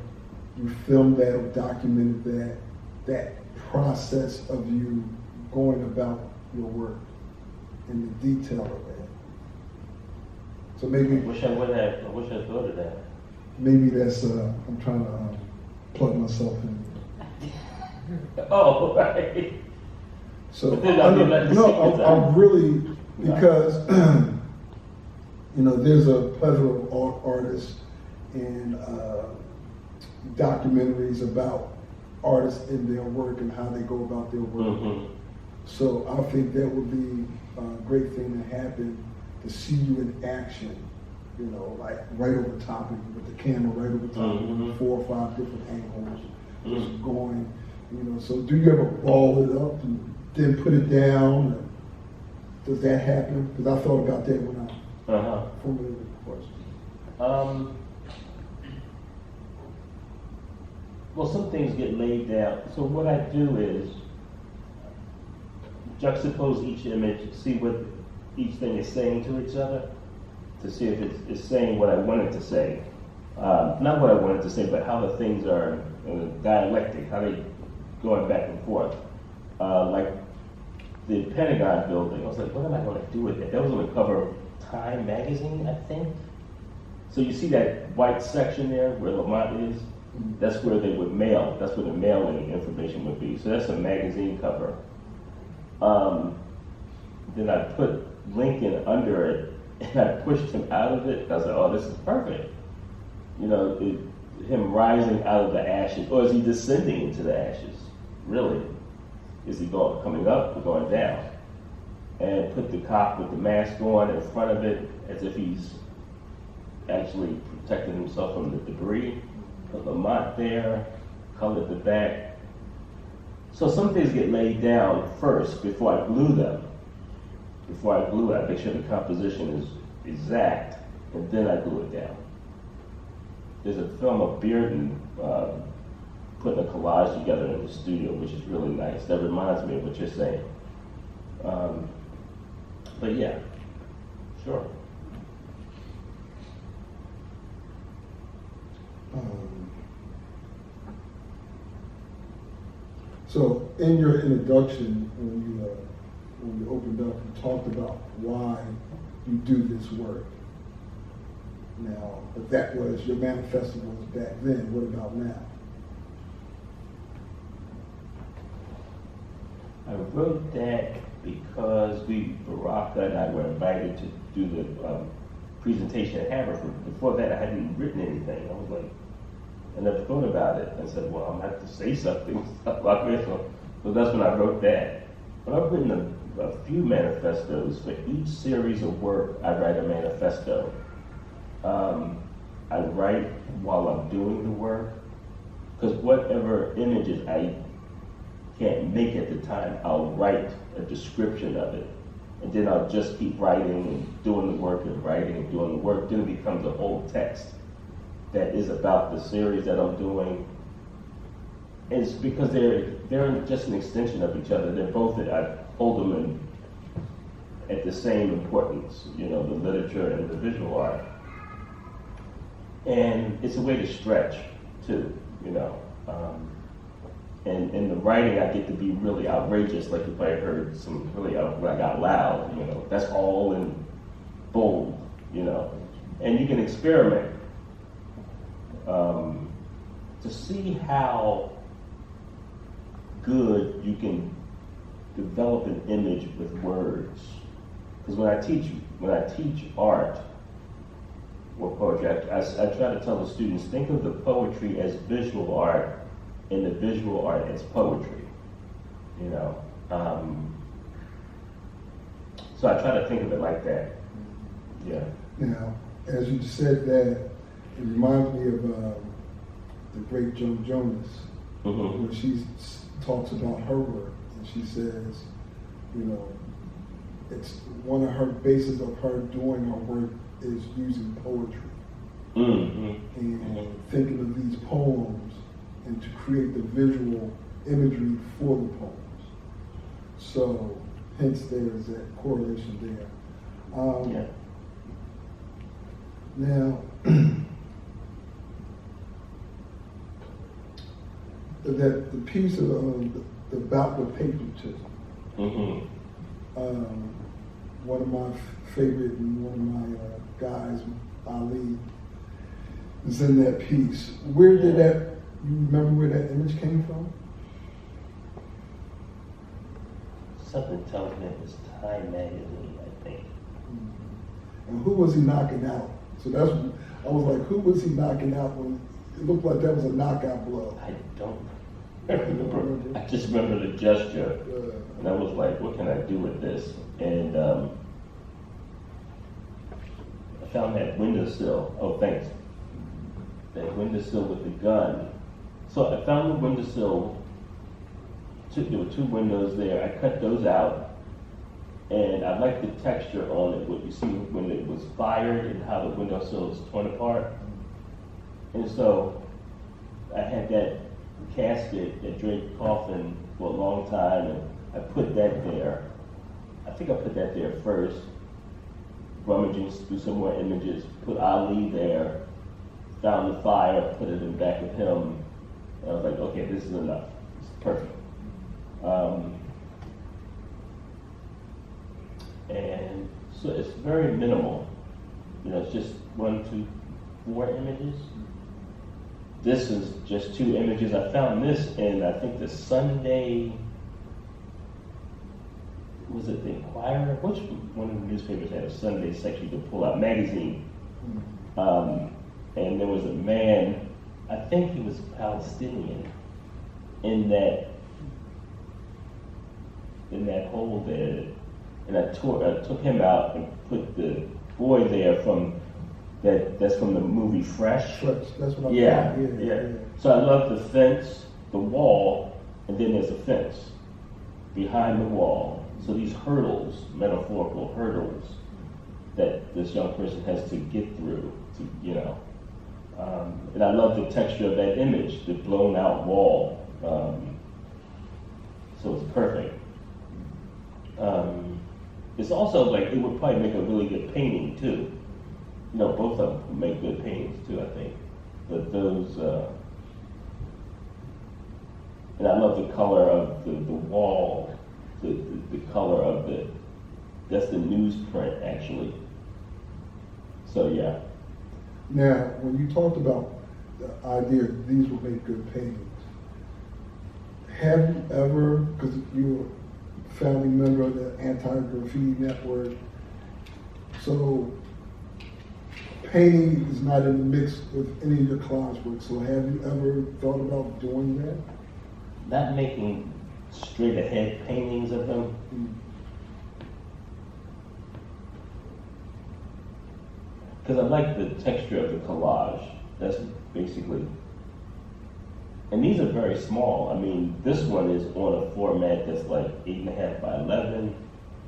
you filmed that or documented that process of you going about your work and the detail of that? So maybe I wish I thought of that. maybe that's I'm trying to plug myself in. Oh, right. So But then I'll be letting the secrets out. I'm really, because you know, there's a plethora of artists and documentaries about artists and their work and how they go about their work. Mm-hmm. So I think that would be a great thing to happen, to see you in action, you know, like right over top of you with the camera right over top of you, Mhm. 4 or 5 different angles, just Mhm. going, you know. So do you ever ball it up and then put it down? Or does that happen? Because I thought about that when I Uh-huh. formulated the question. Well, some things get laid down. So what I do is juxtapose each image, see what each thing is saying to each other, to see if it's saying what I want it to say. Not what I want it to say, but how the things are dialectic, how they going back and forth. Like the Pentagon building, I was like, what am I going to do with it? That was on the cover of Time magazine, I think. So you see that white section there where Lamont is? That's where they would mail. That's where the mailing information would be. So that's a magazine cover. Then I put Lincoln under it, and I pushed him out of it. I was like, oh, this is perfect. You know, him rising out of the ashes, or is he descending into the ashes? Really? Is he coming up or going down? And put the cop with the mask on in front of it, as if he's actually protecting himself from the debris. Put Lamont there, colored the back. So some things get laid down first before I glue them. Before I glue it, I make sure the composition is exact, and then I glue it down. There's a film of Bearden putting a collage together in the studio, which is really nice. That reminds me of what you're saying. But yeah, sure. So in your introduction, when you opened up, you talked about why you do this work. Now, if that was your manifesto was back then, what about now? I wrote that because Baraka and I were invited to do the presentation at Haverford. Before that, I hadn't even written anything. I was like, I never thought about it. I said, well, I'm going to have to say something about this. So that's when I wrote that. But I've written a few manifestos. For each series of work, I write a manifesto. I write while I'm doing the work, because whatever images I can't make at the time, I'll write a description of it. And then I'll just keep writing and doing the work and writing and doing the work. Then it becomes a whole text that is about the series that I'm doing. It's because they're just an extension of each other. They're both, I hold them at the same importance, you know, the literature and the visual art. And it's a way to stretch too, you know. And in the writing, I get to be really outrageous, like if I heard some really like out loud, you know. That's all in bold, you know. And you can experiment to see how good you can develop an image with words. Because when I teach art or poetry, I try to tell the students, think of the poetry as visual art and the visual art as poetry, you know. So I try to think of it like that. Yeah. Now, as you said that, it reminds me of the great Joan Jonas, Mm-hmm. where she's talks about her work, and she says, you know, it's one of her bases of her doing her work is using poetry and thinking of these poems and to create the visual imagery for the poems. So, hence there's that correlation there. Now, that the piece of the bout with patriotism. One of my favorite and one of my guys, Ali, is in that piece. Where did that? You remember where that image came from? Something tells me it was Time magazine, I think. And who was he knocking out? So that's, I was like, who was he knocking out when it looked like that was a knockout blow? I don't remember. I just remember the gesture. And I was like, what can I do with this? And I found that windowsill. Oh, thanks. That windowsill with the gun. So I found the windowsill. There were two windows there. I cut those out. And I like the texture on it, what you see when it was fired and how the windowsill is torn apart. And so I had that casket, that draped coffin for a long time, and I put that there. I think I put that there first, rummaging through some more images, put Ali there, found the fire, put it in the back of him, and I was like, okay, this is enough. It's perfect. And so it's very minimal. You know, it's just 1, 2, 4 images. This is just 2 images. I found this in, I think, the Sunday, was it the Inquirer? Which one of the newspapers had a Sunday section to pull out? Magazine. And there was a man, I think he was Palestinian, in that hole there. And I took him out and put the boy there from that's from the movie Fresh. That's what I yeah, thought. Yeah. So I love the fence, the wall, and then there's a fence behind the wall. So these hurdles, metaphorical hurdles, that this young person has to get through to, you know. And I love the texture of that image, the blown out wall. So it's perfect. It's also like, it would probably make a really good painting too. You know, both of them make good paintings too, I think. But those, and I love the color of the wall, the color of that's the newsprint actually. So yeah. Now, when you talked about the idea that these will make good paintings, have you ever, because you're a family member of the Anti-Graffiti Network, so painting is not in the mix with any of your collage work, so have you ever thought about doing that? Not making straight ahead paintings of them. Because I like the texture of the collage. That's basically, and these are very small. I mean, this one is on a format that's like 8.5 by 11.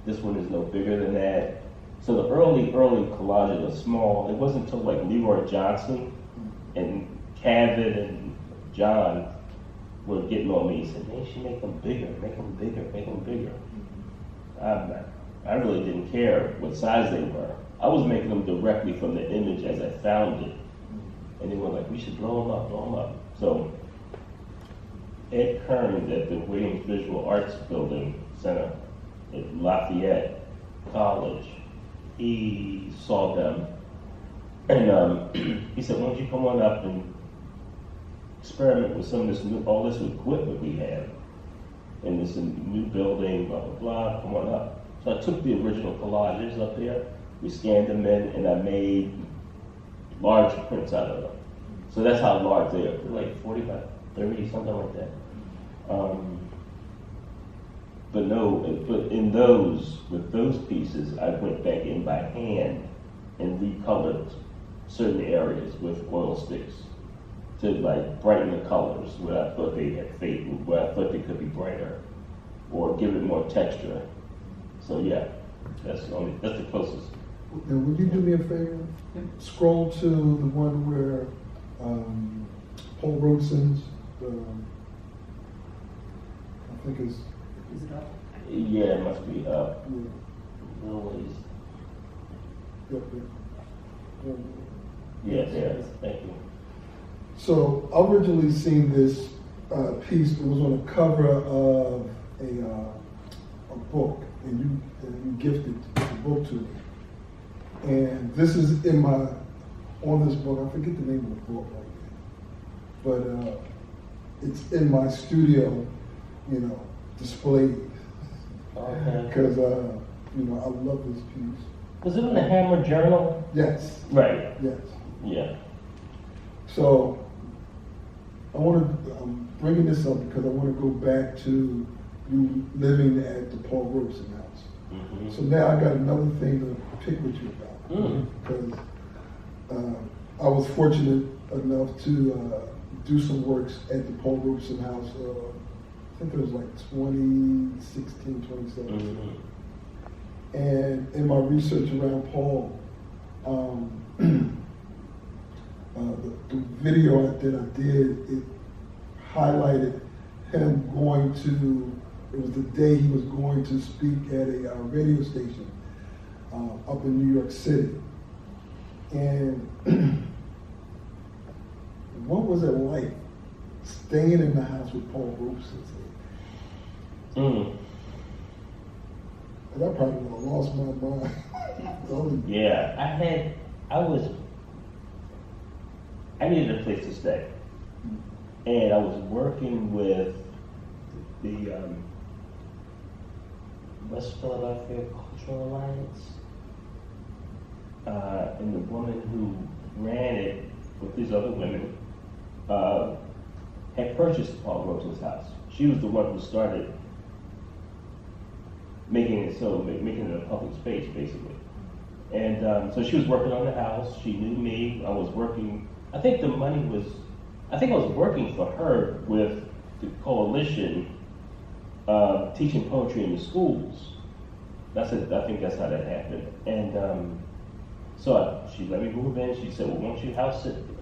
This one is no bigger than that. So the early collages are small. It wasn't until like Leroy Johnson and Kevin and John were getting on me. He said, man, you should make them bigger, make them bigger, make them bigger. I really didn't care what size they were. I was making them directly from the image as I found it. And they were like, we should blow them up, blow them up. So Ed Kearns at the Williams Visual Arts Building Center at Lafayette College, he saw them, and he said, why don't you come on up and experiment with some of this all this equipment we have in this new building, blah, blah, blah, come on up. So I took the original collages up there, we scanned them in, and I made large prints out of them. So that's how large they are. They're like 40 by 30, something like that. But in with those pieces, I went back in by hand and recolored certain areas with oil sticks to like brighten the colors where I thought they had faded, where I thought they could be or give it more texture. So yeah, that's the closest. Now, would you do me a favor? Scroll to the one where Paul Robeson's, I think is. Is it up? Yeah, it must be up. Yeah. Always. Yep, yep. Yeah, there. Thank you. So I originally seen this piece that was on the cover of a book, and you gifted the book to me. And this is on this book. I forget the name of the book right now, but it's in my studio, displayed. Okay. Because I love this piece. Was it in the Hammer Journal? Yes. Right. Yes. Yeah. So I'm bringing this up because I want to go back to you living at the Paul Robeson house. Mm-hmm. So now I got another thing to pick with you about. Because I was fortunate enough to do some works at the Paul Robeson house. I think it was like 2016, 2017. Mm-hmm. And in my research around Paul, the video that I did, it highlighted him going to, it was the day he was going to speak at a radio station up in New York City. And what was it like staying in the house with Paul Robeson? And I probably would have lost my mind. Yeah, I needed a place to stay. And I was working with the West Philadelphia Cultural Alliance. And the woman who ran it with these other women had purchased Paul Robeson's house. She was the one who started making it a public space, basically. And so she was working on the house. She knew me. I was working. I think I was working for her with the coalition teaching poetry in the schools. I think that's how that happened. And so she let me move in. She said, "Well, won't you house at the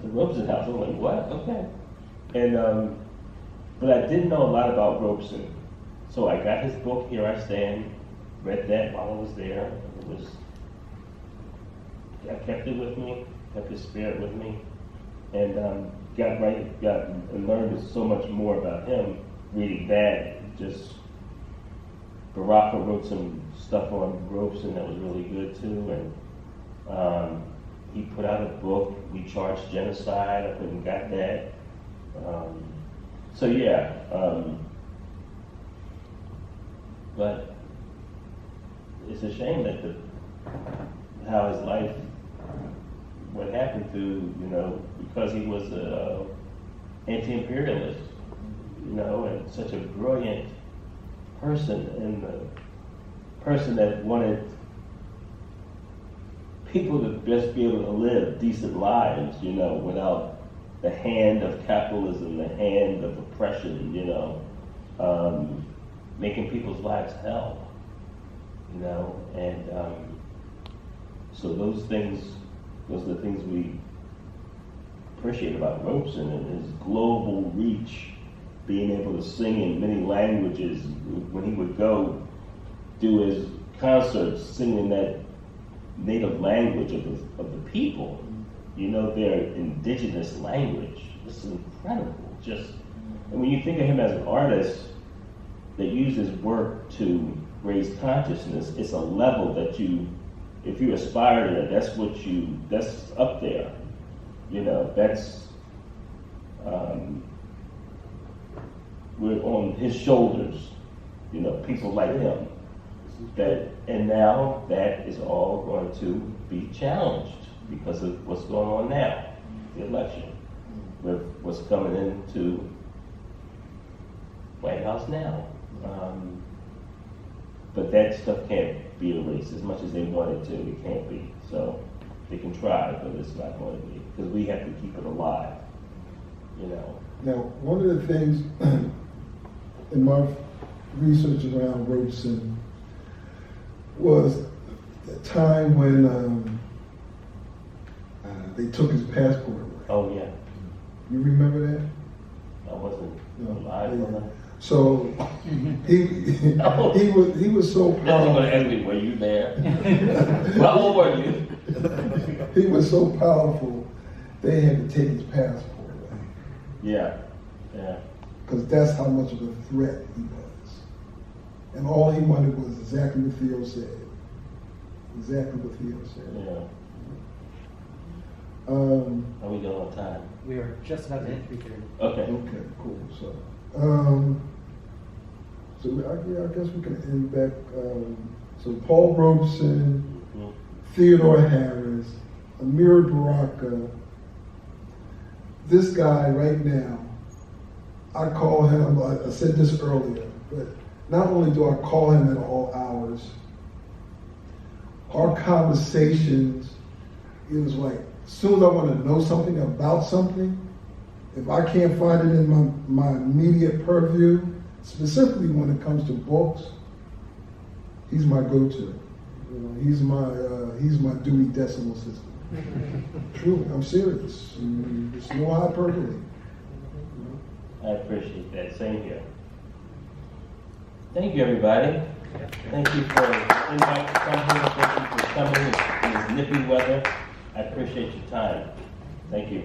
Robeson house?" I'm like, "What? Okay." And but I didn't know a lot about Robeson. So I got his book, Here I Stand, read that while I was there. I kept it with me, kept his spirit with me, and learned so much more about him reading that. Just Baraka wrote some stuff on Robeson that was really good too, and he put out a book. We charged genocide. I went and got that. So yeah. But it's a shame that how his life, what happened to, because he was an anti-imperialist, and such a brilliant person, and the person that wanted people to just be able to live decent lives, without the hand of capitalism, the hand of oppression, making people's lives hell, and so those are the things we appreciate about Robeson and his global reach, being able to sing in many languages. When he would go do his concerts, singing that native language of the people, their indigenous language. It's incredible. And when you think of him as an artist that uses work to raise consciousness, it's a level that if you aspire to that, that's up there. That's, we're on his shoulders, people like him. And now that is all going to be challenged because of what's going on now, the election, with what's coming into White House now. But that stuff can't be erased as much as they want it to. It can't be. So they can try, but it's not going to be, because we have to keep it alive. Now, one of the things in my research around Robeson was the time when they took his passport away. Oh, yeah. You remember that? I wasn't No. alive on that. So he was so Nothing gonna powerful. ask me, were you there? How old were you? He was so powerful, they had to take his passport away. Yeah, yeah. Because that's how much of a threat he was. And all he wanted was exactly what Theo said. Exactly what Theo said. Yeah. Um, How we doing on time? We are just about to hit 3:30. Okay. okay, cool. So I guess we can end back. So Paul Robeson, Mhm. Theodore Harris, Amiri Baraka. This guy right now, I call him, I said this earlier, but not only do I call him at all hours, our conversations, it was like, as soon as I want to know something about something, if I can't find it in my immediate purview, specifically when it comes to books, he's my go-to. You know, he's my Dewey Decimal System. Truly, I'm serious. It's no hyperbole. I appreciate that. Same here. Thank you, everybody. Thank you for inviting to come here. Thank you for coming in this nippy weather. I appreciate your time. Thank you.